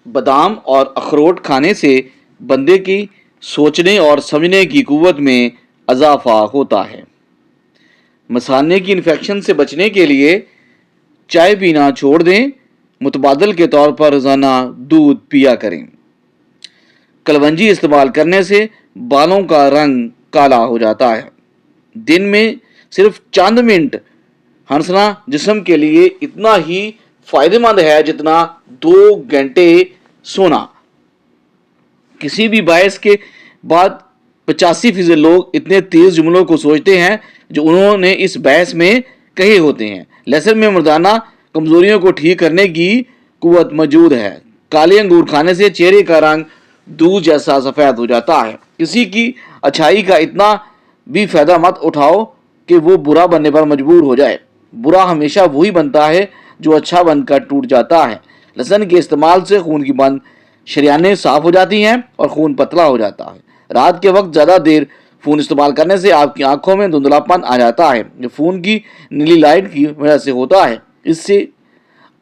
بادام اور اخروٹ کھانے سے بندے کی سوچنے اور سمجھنے کی قوت میں اضافہ ہوتا ہے۔ مثانے کی انفیکشن سے بچنے کے لیے چائے پینا چھوڑ دیں، متبادل کے طور پر روزانہ دودھ پیا کریں۔ کلونجی استعمال کرنے سے بالوں کا رنگ کالا ہو جاتا ہے۔ دن میں صرف چند منٹ ہنسنا جسم کے لیے اتنا ہی فائدہ مند ہے جتنا 2 گھنٹے سونا۔ کسی بھی بحث کے بعد 85% لوگ اتنے تیز جملوں کو سوچتے ہیں جو انہوں نے اس بحث میں کہے ہوتے ہیں۔ لہسن میں مردانہ کمزوریوں کو ٹھیک کرنے کی قوت موجود ہے۔ کالے انگور کھانے سے چہرے کا رنگ دودھ جیسا سفید ہو جاتا ہے۔ کسی کی اچھائی کا اتنا بھی فائدہ مت اٹھاؤ کہ وہ برا بننے پر مجبور ہو جائے۔ برا ہمیشہ وہی بنتا ہے جو اچھا بن کر ٹوٹ جاتا ہے۔ لہسن کے استعمال سے خون کی بند شریانیں صاف ہو جاتی ہیں اور خون پتلا ہو جاتا ہے۔ رات کے وقت زیادہ دیر فون استعمال کرنے سے آپ کی آنکھوں میں دھندلاپن آ جاتا ہے جو فون کی نیلی لائٹ کی وجہ سے ہوتا ہے۔ اس سے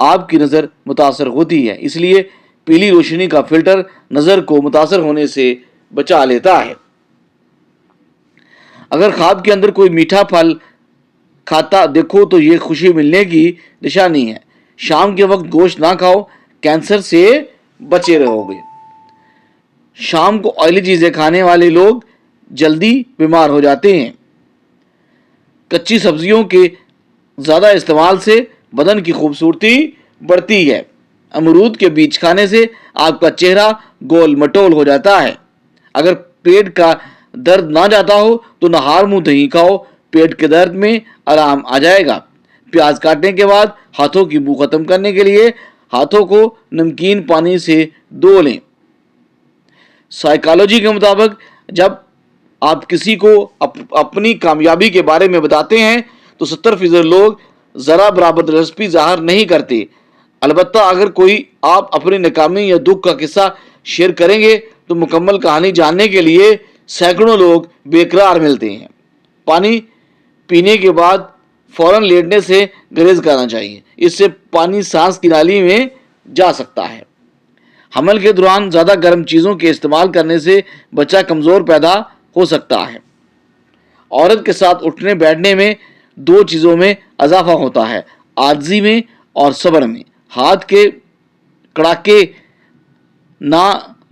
آپ کی نظر متاثر ہوتی ہے، اس لیے پیلی روشنی کا فلٹر نظر کو متاثر ہونے سے بچا لیتا ہے۔ اگر خواب کے اندر کوئی میٹھا پھل کھاتا دیکھو تو یہ خوشی ملنے کی نشانی ہے۔ شام کے وقت گوشت نہ کھاؤ، کینسر سے بچے رہو گے۔ شام کو آئلی چیزیں کھانے والے لوگ جلدی بیمار ہو جاتے ہیں۔ کچی سبزیوں کے زیادہ استعمال سے بدن کی خوبصورتی بڑھتی ہے۔ امرود کے بیج کھانے سے آپ کا چہرہ گول مٹول ہو جاتا ہے۔ اگر پیٹ کا درد نہ جاتا ہو تو نہار منہ دہی کھاؤ، پیٹ کے درد میں آرام آ جائے گا۔ پیاز کاٹنے کے بعد ہاتھوں کی بو ختم کرنے کے لیے ہاتھوں کو نمکین پانی سے دھو لیں۔ سائیکالوجی کے مطابق جب آپ کسی کو اپنی کامیابی کے بارے میں بتاتے ہیں تو 70% لوگ ذرا برابر دلچسپی ظاہر نہیں کرتے۔ البتہ اگر کوئی آپ اپنی ناکامی یا دکھ کا قصہ شیئر کریں گے تو مکمل کہانی جاننے کے لیے سینکڑوں لوگ بے قرار ملتے ہیں۔ پانی پینے کے بعد فوراً لیٹنے سے گریز کرنا چاہیے، اس سے پانی سانس کی نالی میں جا سکتا ہے۔ حمل کے دوران زیادہ گرم چیزوں کے استعمال کرنے سے بچہ کمزور پیدا ہو سکتا ہے۔ عورت کے ساتھ اٹھنے بیٹھنے میں 2 چیزوں میں اضافہ ہوتا ہے، عاجزی میں اور صبر میں۔ ہاتھ کے کڑاکے نہ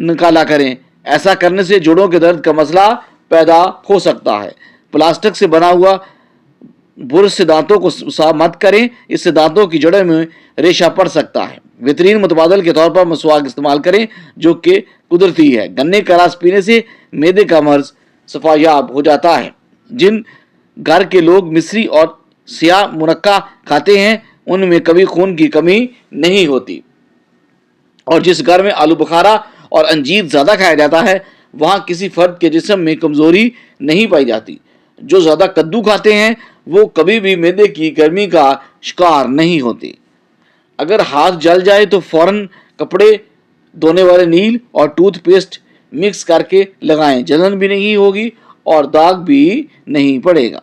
نکالا کریں، ایسا کرنے سے جوڑوں کے درد کا مسئلہ پیدا ہو سکتا ہے۔ پلاسٹک سے بنا ہوا برش سے دانتوں کو صاف مت کریں، اس سے دانتوں کی جڑوں میں ریشہ پڑ سکتا ہے۔ بہترین متبادل کے طور پر مسواک استعمال کریں جو کہ قدرتی ہے۔ گنے کا رس پینے سے معدے کا مرض شفا یاب ہو جاتا ہے۔ جن گھر کے لوگ مصری اور سیاہ مرکہ کھاتے ہیں ان میں کبھی خون کی کمی نہیں ہوتی، اور جس گھر میں آلو بخارا اور انجیر زیادہ کھایا جاتا ہے وہاں کسی فرد کے جسم میں کمزوری نہیں پائی جاتی۔ جو زیادہ کدو کھاتے ہیں وہ کبھی بھی معدے کی گرمی کا شکار نہیں ہوتے۔ اگر ہاتھ جل جائے تو فوراً کپڑے دھونے والے نیل اور ٹوتھ پیسٹ مکس کر کے لگائیں، جلن بھی نہیں ہوگی اور داغ بھی نہیں پڑے گا۔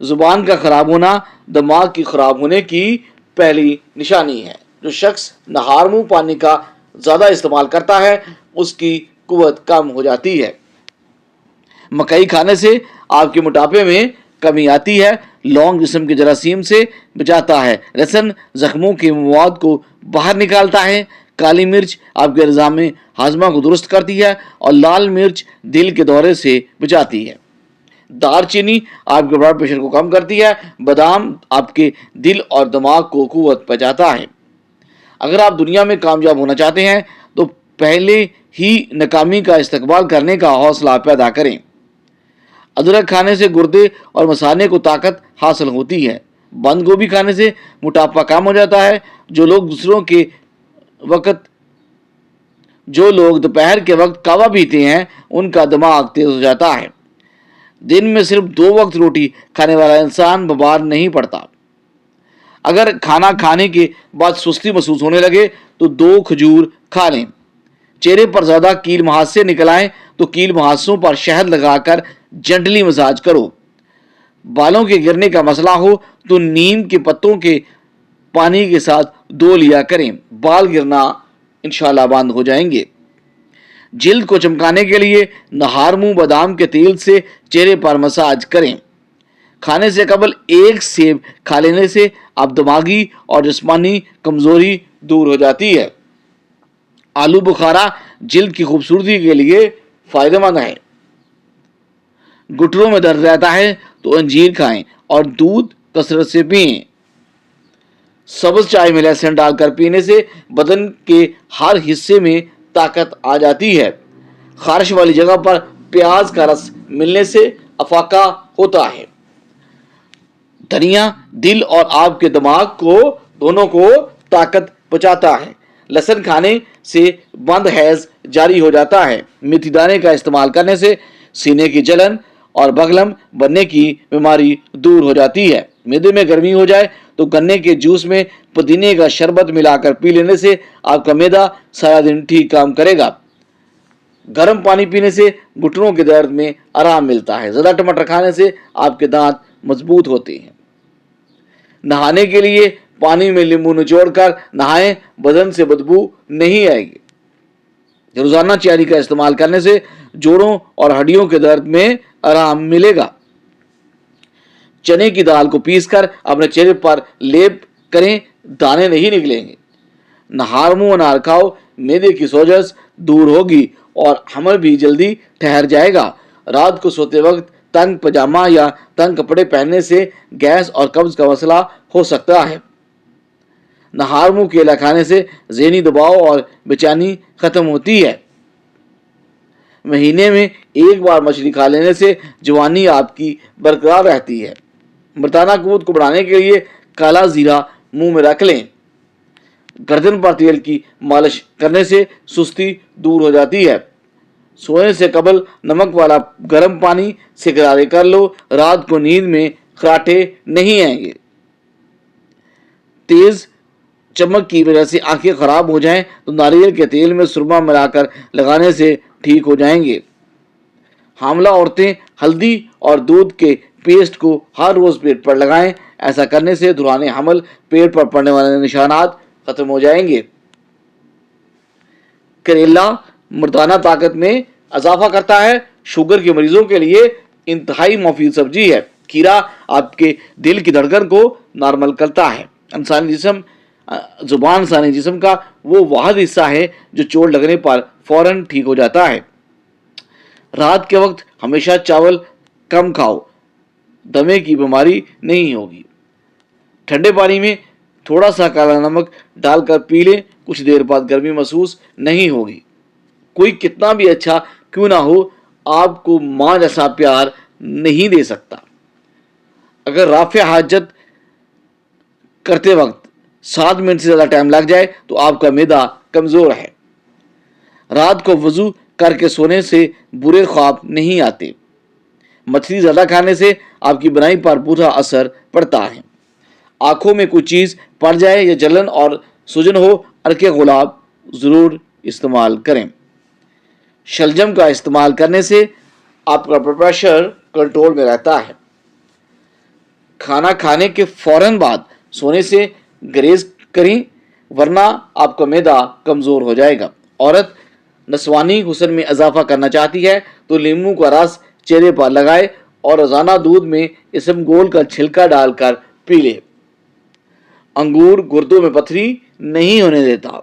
زبان کا خراب ہونا دماغ کی خراب ہونے کی پہلی نشانی ہے۔ جو شخص نہار منہ پانی کا زیادہ استعمال کرتا ہے اس کی قوت کم ہو جاتی ہے۔ مکئی کھانے سے آپ کے موٹاپے میں کمی آتی ہے۔ لونگ جسم کے جراثیم سے بچاتا ہے۔ لہسن زخموں کے مواد کو باہر نکالتا ہے۔ کالی مرچ آپ کے نظام ہاضمہ کو درست کرتی ہے اور لال مرچ دل کے دورے سے بچاتی ہے۔ دار چینی آپ کے بلڈ پریشر کو کم کرتی ہے۔ بادام آپ کے دل اور دماغ کو قوت پہنچاتا ہے۔ اگر آپ دنیا میں کامیاب ہونا چاہتے ہیں تو پہلے ہی ناکامی کا استقبال کرنے کا حوصلہ پیدا کریں۔ ادرک کھانے سے گردے اور مثانے کو طاقت حاصل ہوتی ہے۔ بند گوبھی کھانے سے موٹاپا کم ہو جاتا ہے۔ جو لوگ دوپہر کے وقت قہوہ پیتے ہیں ان کا دماغ تیز ہو جاتا ہے۔ دن میں صرف 2 وقت روٹی کھانے والا انسان بیمار نہیں پڑتا۔ اگر کھانا کھانے کے بعد سستی محسوس ہونے لگے تو 2 کھجور کھا لیں۔ چہرے پر زیادہ کیل مہاسے نکل آئیں تو کیل مہاسوں پر شہد لگا کر جنٹلی مساج کرو۔ بالوں کے گرنے کا مسئلہ ہو تو نیم کے پتوں کے پانی کے ساتھ دھو لیا کریں۔ بال گرنا انشاءاللہ بند ہو جائیں گے۔ جلد کو چمکانے کے لیے نہارمو بادام کے تیل سے چہرے پر مساج کریں۔ کھانے سے قبل ایک سیب کھا لینے سے اب دماغی اور جسمانی کمزوری دور ہو جاتی ہے۔ آلو بخارا جلد کی خوبصورتی کے لیے فائدہ مند ہے۔ گھٹنوں میں درد رہتا ہے تو انجیر کھائیں اور دودھ کثرت سے پئیں۔ سبز چائے میں لہسن ڈال کر پینے سے بدن کے ہر حصے میں طاقت آ جاتی ہے۔ خارش والی جگہ پر پیاز کا رس ملنے سے افاقہ ہوتا ہے۔ دھنیا دل اور آپ کے دماغ کو دونوں کو طاقت پہنچاتا ہے۔ لہسن کھانے سے بند حیض جاری ہو جاتا ہے۔ میتھی دانے کا استعمال کرنے سے سینے کی جلن اور بغلم بننے کی بیماری دور ہو جاتی ہے۔ معدے میں گرمی ہو جائے تو گنے کے جوس میں پودینے کا شربت ملا کر پی لینے سے آپ کا معدہ سارا دن ٹھیک کام کرے گا۔ گرم پانی پینے سے گھٹنوں کے درد میں آرام ملتا ہے۔ زیادہ ٹماٹر کھانے سے آپ کے دانت مضبوط ہوتے ہیں۔ نہانے کے لیے پانی میں لیمو نچوڑ کر نہائیں، بدن سے بدبو نہیں آئے گی۔ روزانہ چیری کا استعمال کرنے سے جوڑوں اور ہڈیوں کے درد میں آرام ملے گا۔ چنے کی دال کو پیس کر اپنے چہرے پر لیپ کریں، دانے نہیں نکلیں گے۔ نہارمو انار کھاؤ، معدے کی سوجش دور ہوگی اور حمل بھی جلدی ٹھہر جائے گا۔ رات کو سوتے وقت تنگ پاجامہ یا تنگ کپڑے پہننے سے گیس اور قبض کا مسئلہ ہو سکتا ہے۔ نہارمو کیلا کھانے سے ذہنی دباؤ اور بے چینی ختم ہوتی ہے۔ مہینے میں ایک بار مچھلی کھا لینے سے جوانی آپ کی برقرار رہتی ہے۔ مردانہ قوت کو بڑھانے کے لیے کالا زیرہ منہ میں رکھ لیں۔ گردن پر تیل کی مالش کرنے سے سستی دور ہو جاتی ہے۔ سونے سے قبل نمک والا گرم پانی سے غرارے کر لو، رات کو نیند میں خراٹے نہیں آئیں گے۔ تیز چمک کی وجہ سے آنکھیں خراب ہو جائیں تو ناریل کے تیل میں سرما ملا کر لگانے سے ٹھیک ہو جائیں گے۔ حاملہ عورتیں ہلدی اور دودھ کے پیسٹ کو ہر روز پیٹ پر لگائیں، ایسا کرنے سے دوران حمل پیٹ پر پڑنے والے نشانات ختم ہو جائیں گے۔ کریلا مردانہ طاقت میں اضافہ کرتا ہے، شوگر کے مریضوں کے لیے انتہائی مفید سبزی ہے۔ کھیرا آپ کے دل کی دھڑکن کو نارمل کرتا ہے۔ زبان انسانی جسم کا وہ واحد حصہ ہے جو چوٹ لگنے پر فوراً ٹھیک ہو جاتا ہے۔ رات کے وقت ہمیشہ چاول کم کھاؤ، دمے کی بیماری نہیں ہوگی۔ ٹھنڈے پانی میں تھوڑا سا کالا نمک ڈال کر پی لیں، کچھ دیر بعد گرمی محسوس نہیں ہوگی۔ کوئی کتنا بھی اچھا کیوں نہ ہو، آپ کو ماں جیسا پیار نہیں دے سکتا۔ اگر رافع حاجت کرتے وقت 7 منٹ سے زیادہ ٹائم لگ جائے تو آپ کا معدہ کمزور ہے۔ رات کو وضو کر کے سونے سے برے خواب نہیں آتے۔ مچھلی زیادہ کھانے سے آپ کی بنائی پر برا اثر پڑتا ہے۔ آنکھوں میں کوئی چیز پڑ جائے یا جلن اور سوجن ہو، عرق گلاب ضرور استعمال کریں۔ شلجم کا استعمال کرنے سے آپ کا بلڈ پریشر کنٹرول میں رہتا ہے۔ کھانا کھانے کے فوراً بعد سونے سے گریز کریں، ورنہ آپ کا معدہ کمزور ہو جائے گا۔ عورت نسوانی حسن میں اضافہ کرنا چاہتی ہے تو لیمو کا رس چہرے پر لگائے اور روزانہ دودھ میں اسمگول کا چھلکا ڈال کر پی لے۔ انگور گردوں میں پتھری نہیں ہونے دیتا۔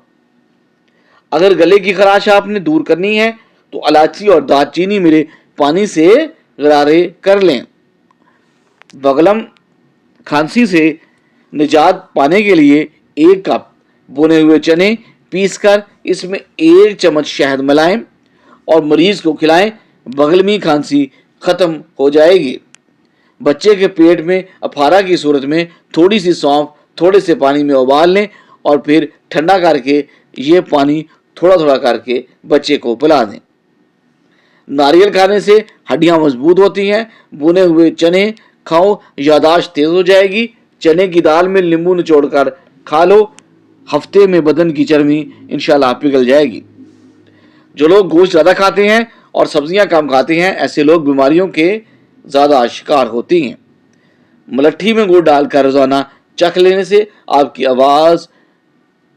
اگر گلے کی خراش آپ نے دور کرنی ہے تو الائچی اور دار چینی ملے پانی سے غرارے کر لیں۔ بغلم کھانسی سے نجات پانے کے لیے 1 کپ بھنے ہوئے چنے پیس کر اس میں 1 چمچ شہد ملائیں اور مریض کو کھلائیں، بغلمی کھانسی ختم ہو جائے گی۔ بچے کے پیٹ میں اپھارا کی صورت میں تھوڑی سی سونف تھوڑے سے پانی میں ابال لیں اور پھر ٹھنڈا کر کے یہ پانی تھوڑا تھوڑا کر کے بچے کو پلا دیں۔ ناریل کھانے سے ہڈیاں مضبوط ہوتی ہیں۔ بھنے ہوئے چنے کھاؤ، یاداشت تیز ہو جائے گی۔ چنے کی دال میں لیمو نچوڑ کر کھا لو، ہفتے میں بدن کی چربی انشاءاللہ پگھل جائے گی۔ جو لوگ گوشت زیادہ کھاتے ہیں اور سبزیاں کم کھاتے ہیں، ایسے لوگ بیماریوں کے زیادہ شکار ہوتی ہیں۔ ملٹھی میں گڑ ڈال کر روزانہ چکھ لینے سے آپ کی آواز